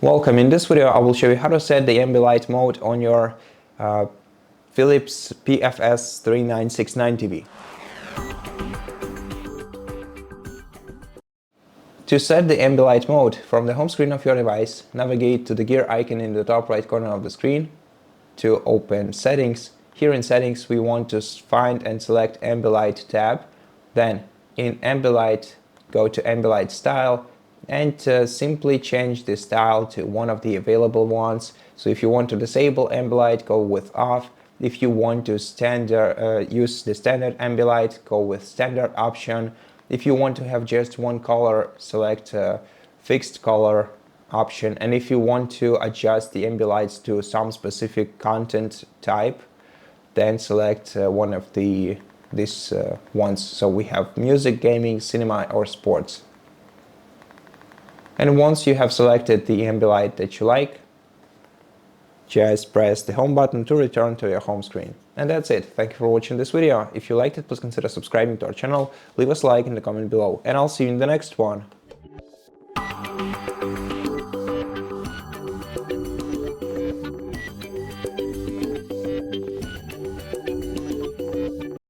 Welcome. In this video I will show you how to set the Ambilight mode on your Philips PFS3969 TV. To set the Ambilight mode, from the home screen of your device, navigate to the gear icon in the top right corner of the screen to open Settings. Here in Settings we want to find and select Ambilight tab. Then in Ambilight go to Ambilight Style and simply change the style to one of the available ones. So if you want to disable Ambilight, go with Off. If you want to use the standard Ambilight, go with Standard option. If you want to have just one color, select Fixed color option. And if you want to adjust the Ambilights to some specific content type, then select one of these ones. So we have music, gaming, cinema, or sports. And once you have selected the Ambilight that you like, just press the home button to return to your home screen. And that's it. Thank you for watching this video. If you liked it, please consider subscribing to our channel, leave us a like in the comment below, and I'll see you in the next one.